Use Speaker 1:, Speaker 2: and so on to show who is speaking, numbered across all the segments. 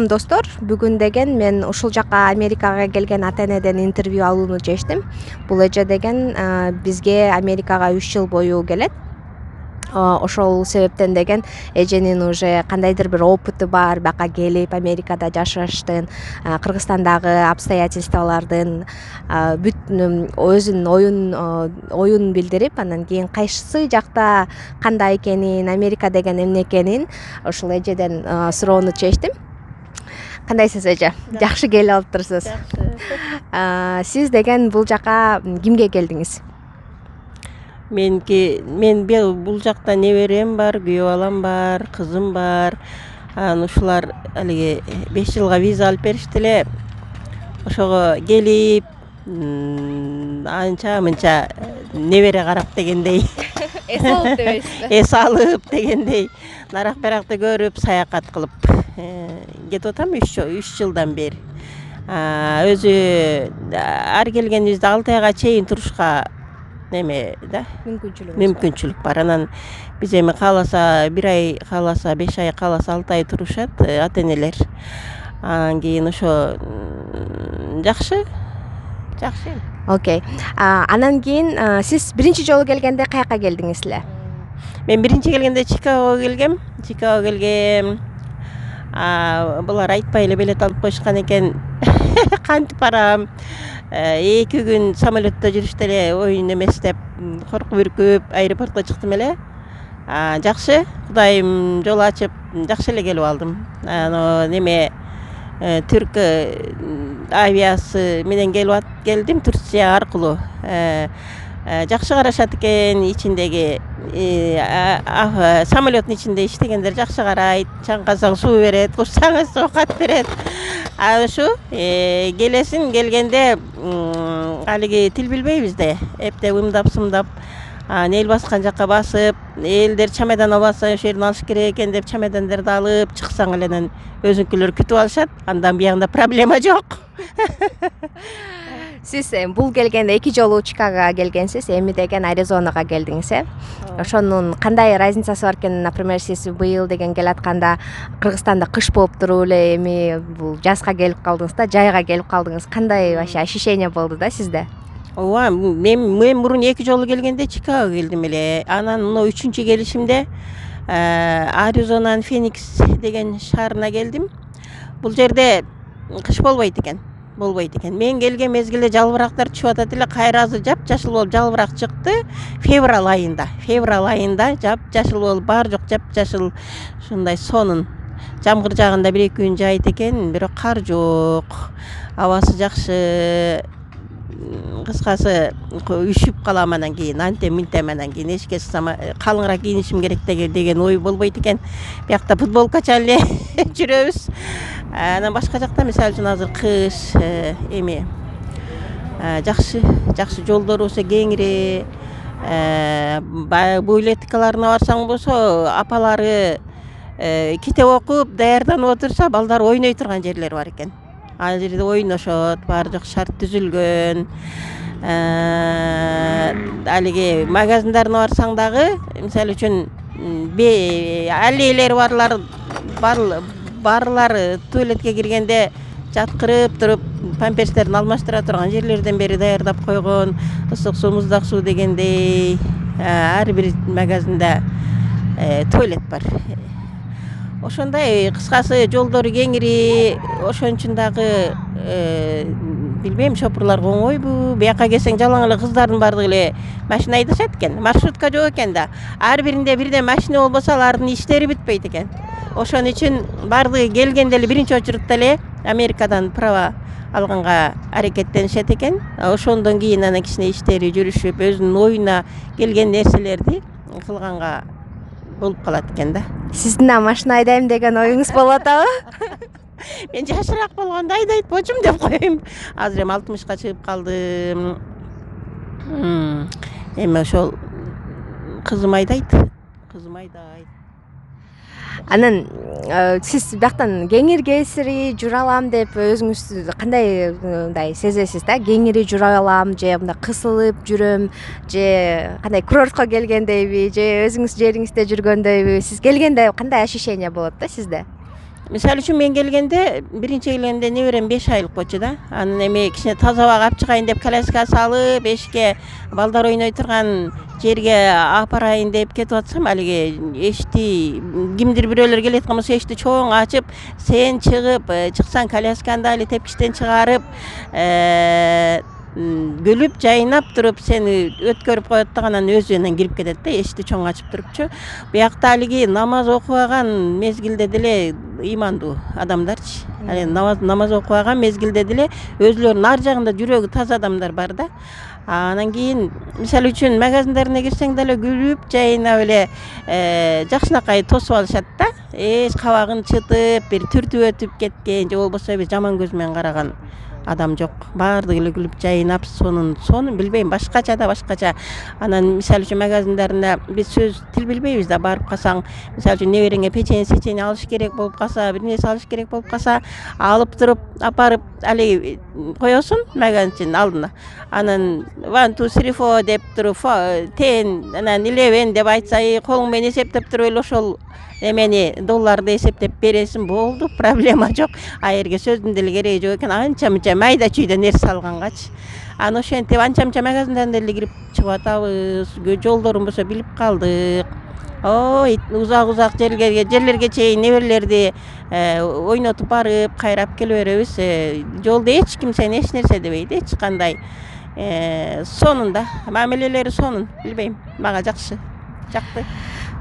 Speaker 1: Достор, бүгүн деген мен ушул жака Америкага келген ата энеден интервью алууну чечтим. Бул эже деген бизге Америкага 3 жыл бою келет. Ошол себептен деген эженин уже кандайдыр бир опыту бар, бияка келип Америкада жашаштын, Кыргызстандагы обстоятельстволордун бүт өзүнүн оюн билдирип, анан кийин кайсы жакта кандай экенин, Америка деген эмне экенин ушул эжеден суроону чечтим. Кандайсыз эже? Жакшы келип алыптырсыз.
Speaker 2: Жакшы.
Speaker 1: Сиз деген бул жака кимге келдиңиз?
Speaker 2: Мен бул жакта неберем бар, күйөө балам бар, кызым бар. Анан ушулар алиги 5 жылга виза алып беришти эле. Ошого келип, анча мынча небере карап дегендей.
Speaker 1: Эс алып дебейсизби?
Speaker 2: Эс алып дегендей. Нарак баракты көрүп, саякат кылып кетип атам 3 жылдан бери. Өзү ар келгенибизде 6 айга чейин турушка неме да мүмкүнчүлүк бар. Анан биз эми кааласа 1 ай, кааласа 5 ай, кааласа 6 ай турушат ата энелер. Анан кийин ошо жакшы.
Speaker 1: Окей. Анан кийин сиз биринчи жолу келгенде каяка келдиңиз эле?
Speaker 2: Мен биринчи келгенде Чикагого келгем. Булар айтпай эле билет алып коюшкан экен. Кантип барам? 2 күн самолетто жүрүштү эле, оюн эместеп, коркуп үркүп аэропортко чыктым эле. Жакшы, Кудайым жол ачып, жакшы эле келип алдым. Неме түрк авиасы менен келдим, Турция аркылуу. Жакшы карашат экен, ичиндеги самолеттун ичинде иштегендер жакшы карайт, чаңкасаң суу берет, кушсаң оокат берет. Ушу келесиң, келгенде алиги тил билбейбиз да, эптеп ымдап-сымдап, эл баскан жакка басып, элдер чемодан албаса ошол жерден алыш керек экен деп чемодандарды алып чыксаң эле анан өзүнкүлөр күтүп алышат. Андан биягында проблема жок.
Speaker 1: Сиз бул келгенде 2 жолу Чикагого келгенсиз, эми деген Аризонага келдиңиз, Ошонун кандай разницасы бар экен? Например, сиз быйыл деген келатканда Кыргызстанда кыш болуп туруп эле, эми бул жазга келип калдыңыз да, жайга келип калдыңыз. Кандай вообще ощущение болду да сизде?
Speaker 2: Ооба, мен мурун 2 жолу келгенде Чикагого келдим эле. Анан мына 3-чү келишимде Аризонанын Феникс деген шаарына келдим. Бул жерде кыш болбойт экен. Мен келген мезгилде жалбырактар түшүп атат эле, кайра азыр жапжашыл болуп жалбырак чыкты. Февраль айында жапжашыл болуп, бар жок жапжашыл ушундай сонун. Жамгыр жаагында 1-2 күн жайыт экен, бирок кар жок. Абасы жакшы. Кыскасы үшүп калам анан кийин, антем-минтем анан кийин эчке чыксам калыңыраак кийинишим керек деген ой болбойт экен. Биякта футболка эле жүрөбүз. Анан башка жакта мисалы үчүн азыр кыш эми жакшы жолдору болсо кеңири, библиотекаларына барсаң болсо апалары китеп окуп даярданып отурса, балдар ойной турган жерлер бар экен. Ал жерде ойношот, бар жок шарт түзүлгөн. Алиги магазиндарына барсаң дагы, мисалы үчүн аллейлери барлар туалетке киргенде жаткырып туруп памперстерин алмаштыра турган жерлерден бери даярдап койгон. Ысык суу, муздак суу дегендей ар бир магазинде туалет бар. Ошондой, кыскасы жолдору кеңири, ошон үчүн дагы билбейм, шопурларга оңойбу. Бияка келсең жалаң эле кыздардын бардыгы эле машина айдашат экен. Маршрутка жок экен да. Ар биринде бирден машина болбосо алардын иштери бүтпөйт экен. Ошон үчүн бардыгы келгенде эле биринчи очурутта эле Америкадан права алганга аракеттенишет экен. Ошондон кийин анан кичине иштери жүрүшүп, өзүнүн оюна келген нерселерди кылганга болуп калат экен да.
Speaker 1: Сиздин машина айдайм деген оюңуз болуп атабы?
Speaker 2: Мен жашыраак болгондо айдайт болчумун деп коеюн. Азыр эми 60ка чыгып калдым. Эми ошол кызым айдайт.
Speaker 1: Анан сиз бияктан кеңиргесири жүрө алам деп өзүңүз кандай мындай сезесиз да? Кеңири жүрө алам же мындай кысылып жүрөм же кандай курортко келгендейби же өзүңүз жериңизде жүргөндөйбү? Сиз келгенде кандай ощущение болот да сизде?
Speaker 2: Мисалы үчүн мен келгенде, биринчи келгенде неберем 5 айлык болчу да. Анан эми кичине таза абак алып чыгайын деп коляска салып, эшикке балдар ойной турган жерге апарайын деп кетип атсам, алиги эшикти кимдир бирөөлөр келаткан болсо эшикти чоң ачып, сен чыгып, чыксаң коляскаңды али тепкичтен чыгарып, күлүп жайнап туруп сени өткөрүп коет да, анан өзү анан кирип кетет да, эшикти чоң ачып турупчу. Биякта алиги намаз окубаган мезгилде деле ыймандуу адамдарчы. Намаз окубаган мезгилде деле өзүлөрүнүн ар жагында жүрөгү таза адамдар бар да. Анан кийин мисалы үчүн магазиндерине кирсең деле күлүп жайнап эле жакшынакай тосуп алышат да. Эч кабагын чытып, бир түртүп өтүп кеткен же болбосо бир жаман көз менен караган адам жок. Баардыгы эле күлүп жайнап, сонун билбейм, башкача да башкача. Анан мисалы үчүн магазиндеринде биз сөз тил билбейбиз да, барып калсаң, мисалы үчүн небереңе печенье алыш керек болуп калса, бир нерсе алыш керек болуп калса, алып туруп, апарып, али коесуң магазиндин алдына. Анан 1 2 3 4 деп туруп, 10, анан 11 деп айтса, колуң менен эсептеп туруп эле ошол эмени долларды эсептеп бересиң, болду, проблема жок. Аерге сөздүн деле кереги жок экен, анча мынча майда чүйдө нерсе алгангачы. Анан ошентип анча мынча магазиндерден деле кирип чыгып атабыз. Жолдорун болсо билип калдык. Ой, узак жерлерге чейин неберелерди ойнотуп барып, кайрап келе беребиз. Жолдо эч ким сени эч нерсе дебейт, эч кандай. Сонун да, мамилелери сонун, билбейм, мага жакшы, жакты.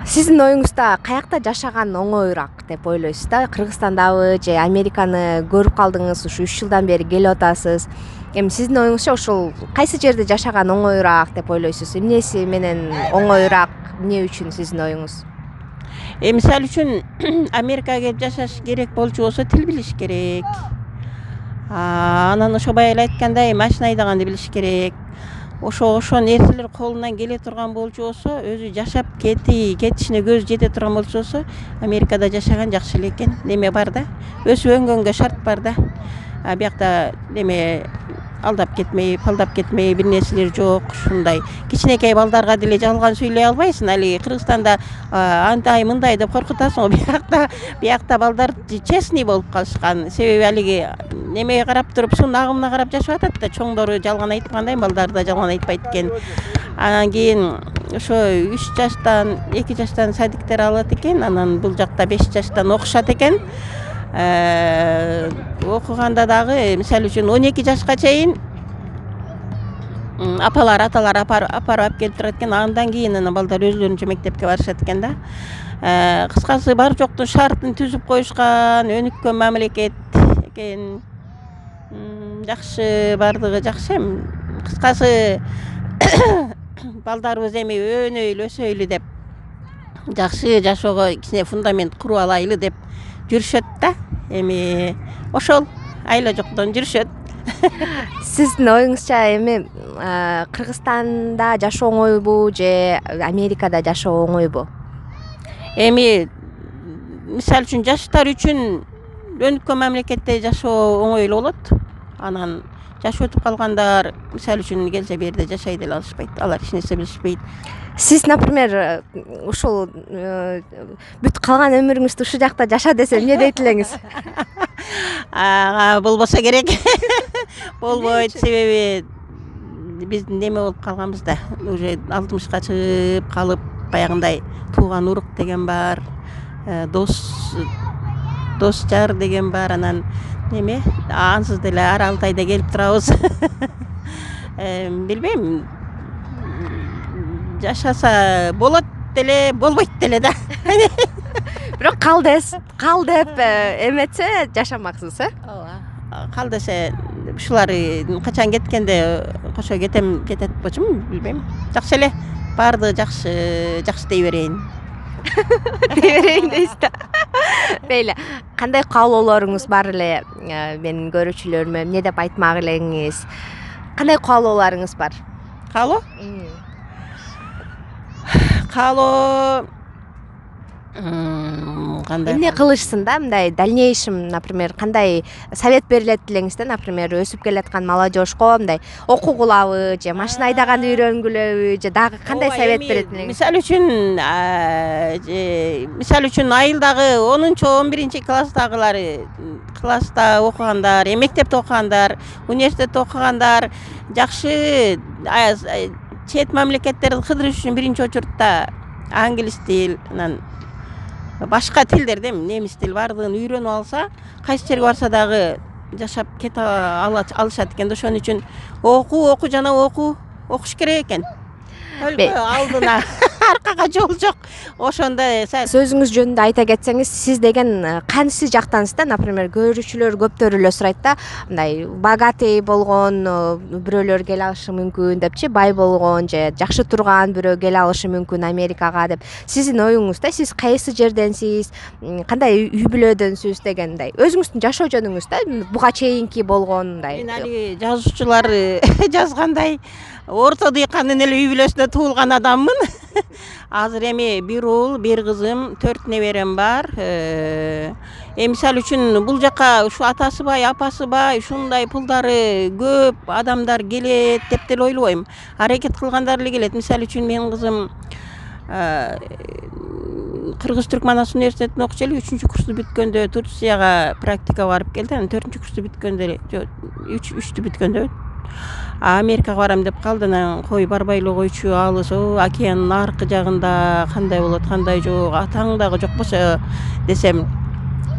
Speaker 1: Сиздин оюңузда каякта жашаган оңоюраак деп ойлойсуз да? Кыргызстандабы же Американы көрүп калдыңыз, ушу 3 жылдан бери келип атасыз. Эми сиздин оюңузча ошол кайсы жерде жашаган оңоюраак деп ойлойсуз? Эмнеси менен оңоюраак, эмне үчүн сиздин оюңуз?
Speaker 2: Мисалы үчүн Америкага келип жашаш керек болчу болсо тил билиш керек. Анан ошо бая эле айткандай, машина айдаганды билиш керек. Ошо нерселер колунан келе турган болчу болсо, өзү жашап кетишине көз жете турган болчу болсо, Америкада жашаган жакшы эле экен. Неме бар да, өсүп өнгөнгө шарт бар да. Биякта неме алдап кетмей, палдап кетмей, бир нерселер жок, ушундай. Кичинекей балдарга деле жалган сүйлөй албайсың. Али Кыргызстанда андай мындай деп коркутасың. Биякта балдар честный болуп калышкан. Себеби алиги немеге карап туруп, суунун агымына карап жашап атат да. Чоңдору жалган айткандай, балдар да жалган айтпайт экен. Анан кийин ошо 3 жаштан, 2 жаштан садиктер алат экен. Анан бул жакта 5 жаштан окушат экен. Окуганда дагы мисалы үчүн 12 жашка чейин апалар, аталар апарып келип турат экен. Андан кийин анан балдар өзлөрүнчө мектепке барышат экен да. Кыскасы бар жоктун шартын түзүп коюшкан, өнүккөн мамлекет экен. Жакшы, бардыгы жакшы. Кыскасы балдарыбыз эми өнөйлү, өсөйлү деп, жакшы жашоого кичине фундамент куруп алайлы деп жүрүшөт да. Эми ошол айла жоктон жүрүшөт.
Speaker 1: Сиздин оюңузча эми Кыргызстанда жашоо оңойбу же Америкада жашоо оңойбу?
Speaker 2: Эми мисалы үчүн жаштар үчүн өнүккөн мамлекетте жашоо оңой эле болот. Анан жаш өтүп калгандар мисалы үчүн келсе бу жерде жашай деле алышпайт. Алар эч нерсе билишпейт.
Speaker 1: Сиз, например, ушул бүт калган өмүрүңүздү ушул жакта жаша десе эмне дейт элеңиз?
Speaker 2: Болбосо керек. Болбойт, себеби биз неме болуп калганбыз да. Уже 60ка чыгып калып, баягындай тууган урук деген бар, дос жар деген бар. Анан неме, ансыз деле ар Алтайда келип турабыз. Билбейм, жашаса болот деле, болбойт деле да.
Speaker 1: Бирок кал деп эметсе жашамаксыз,
Speaker 2: Ооба. Кал десе, ушулар качан кеткенде кошо кетет болчумун, билбейм. Жакшы эле, баардыгы жакшы дей берейин.
Speaker 1: Дейсиз да. Мейли, кандай каалоолоруңуз бар эле менин көрүүчүлөрүмө, эмне деп айтмак элеңиз? Кандай каалоолоруңуз бар?
Speaker 2: Каалоо Кандай
Speaker 1: эмне кылышсын да, мындай дальнейшем, например, кандай совет берилет элеңиз да, например, өсүп келаткан молодежько мындай окугулабы же машина айдаганды үйрөнгүлөбү же дагы кандай
Speaker 2: ооба,
Speaker 1: совет
Speaker 2: эми
Speaker 1: берет элеңиз?
Speaker 2: мисалы үчүн айылдагы 10-11 класстагылар, класста окугандар, мектепте окугандар, университетте окугандар жакшы чет мамлекеттерди кыдырыш үчүн биринчи очурутта англис тил, анан башка тилдер эми немис тил баардыгын үйрөнүп алса, кайсы жерге барса дагы жашап кете алышат экен да. Ошон үчүн окуу жана окуш керек экен. Өлкө алдына аркага жол жок. Ошондо
Speaker 1: Сиз өзүңүз жөнүндө айта кетсеңиз, сиз деген кайсы жактансыз да? Например, көрүүчүлөр көптөрү эле сурайт да, мындай богатый болгон бирөөлөр келе алышы мүмкүн депчи, бай болгон же жакшы турган бирөө келе алышы мүмкүн Америкага деп. Сиздин оюңуз да, сиз кайсы жерденсиз, кандай үй бүлөдөнсүз дегендей. Өзүңүздүн жашоо жөнүңүз да, буга чейинки болгон мындай.
Speaker 2: мен алиги жазуучулар жазгандай орто дыйкандын эле үй бүлөсүндө туулган адаммын. Азыр эми бир уул, бир кызым, 4 неберем бар. Мисалы үчүн бул жака ушу атасы бай, апасы бай, ушундай пулдары көп адамдар келет деп деле ойлобойм. Аракет кылгандар эле келет. Мисалы үчүн менин кызым Кыргыз-Түркманас университетинде окучу эле 3 курсту бүткөндө Турцияга практикага барып келди. Анан 4 курсту бүткөндө эле, 3-тү бүткөндө Америкага барам деп калды. Анан кой барбай эле койчу, алыс, океандын аркы жагында кандай болот, кандай жок, атаң дагы жок болсо десем,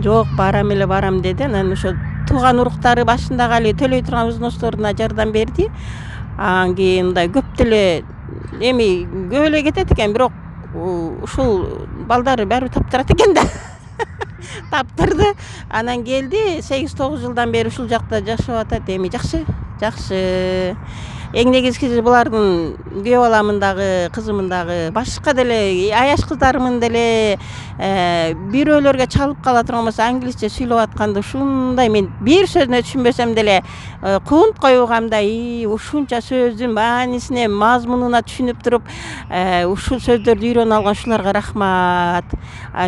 Speaker 2: жок, барам деди. Анан ошо тууган уруктары башындагы али төлөй турган взносторуна жардам берди. Анан кийин мындай көп деле эми көп эле кетет экен, бирок ушул балдары баары таптырат экен да. Таптырды. Анан келди, 8-9 жылдан бери ушул жакта жашап атат. Эми жакшы. Эң негизгиси булардын күйөө баламын дагы, кызымын дагы, башка деле аяш кыздарымын деле бирөөлөргө чалып кала турган болсо англисче сүйлөп атканды ушундай мен бир сөзүнө түшүнбөсөм деле куунт коюгамдай, ушунча сөздүн маанисине, мазмунуна түшүнүп туруп ушул сөздөрдү үйрөнүп алган ушуларга рахмат.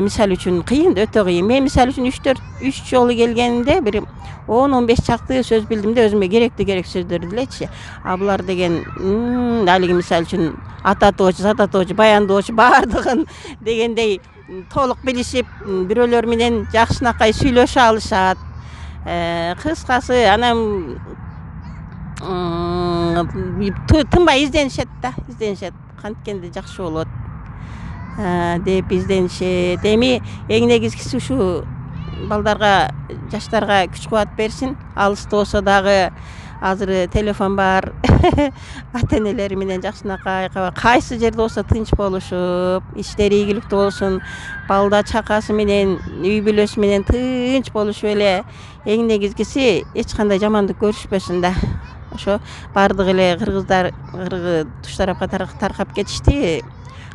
Speaker 2: Мисалы үчүн кыйын, өтө кыйын. Мен мисалы үчүн 3 жолу келгенимде бир 10-15 чакты сөз билдим да, өзүмө керектүү сөздөрдү делечи. А булар деген алиги мисалы үчүн ататоочу, сататоочу, баяндоочу баардыгын дегендей толук билишип, бирөөлөр менен жакшынакай сүйлөшө алышат. Кыскасы анан тынбай изденишет да, канткенде жакшы болот деп изденишет. Эми эң негизгиси ушу балдарга, жаштарга күч кубат берсин. Алыста болсо дагы азыр телефон бар. Ата-энелери менен жакшынакай кайсы жерде болсо тынч болушуп, иштери ийгиликтүү болсун, балда чакасы менен, үй бүлөсү менен тынч болушуп эле. Эң негизгиси эч кандай жамандык көрүшпөсүн да. Ошо баардык эле кыргыздар туш тарапка таркап кетишти.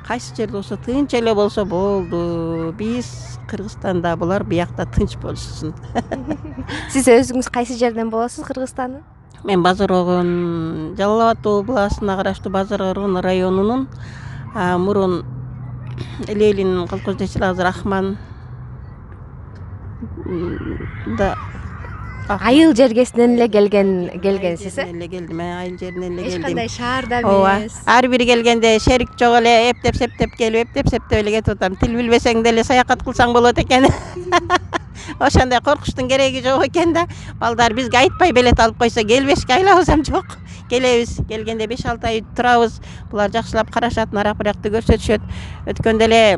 Speaker 2: Кайсы жерде болсо тынч эле болсо болду. Биз Кыргызстанда, булар биякта тынч болушсун.
Speaker 1: Сиз өзүңүз кайсы жерден болосуз Кыргызстандын?
Speaker 2: Мен Базар Огон, Жалал Абад областына караштуу Базар Огон районунун мурун Ленин колхоздочу азыр Ахман да
Speaker 1: Айыл жергесинен эле келгенсиз,
Speaker 2: келдим. Айыл жеринен эле келдим.
Speaker 1: Эч кандай шаарда
Speaker 2: Ооба.
Speaker 1: эмес.
Speaker 2: Ар бири келгенде шерик жок эле эптеп септеп келип, эптеп септеп эле кетип атам. Тил билбесең деле саякат кылсаң болот экен. Ошондой коркуштун кереги жок экен да. Балдар бизге айтпай билет алып койсо келбешке айлабызам жок. Келебиз, келгенде 5-6 ай турабыз. Булар жакшылап карашат, нарак биякты көрсөтүшөт. Өткөндө эле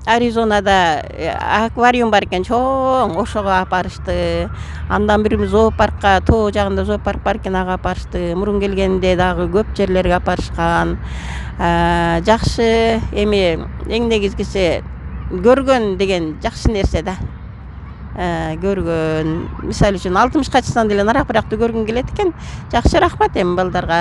Speaker 2: Аризонада аквариум бар экен, чоң, ошого алып барышты. Андан бир зоопаркка, тоо жагында зоопарк бар экен, ага алып барышты. Мурун келгенде дагы көп жерлерге алып барышкан. Жакшы, эми эң негизгиси көргөн деген жакшы нерсе да. Көргөн, мисалы үчүн 60 чыксам деле нарак биякты көргүм келет экен. Жакшы, рахмат эми балдарга.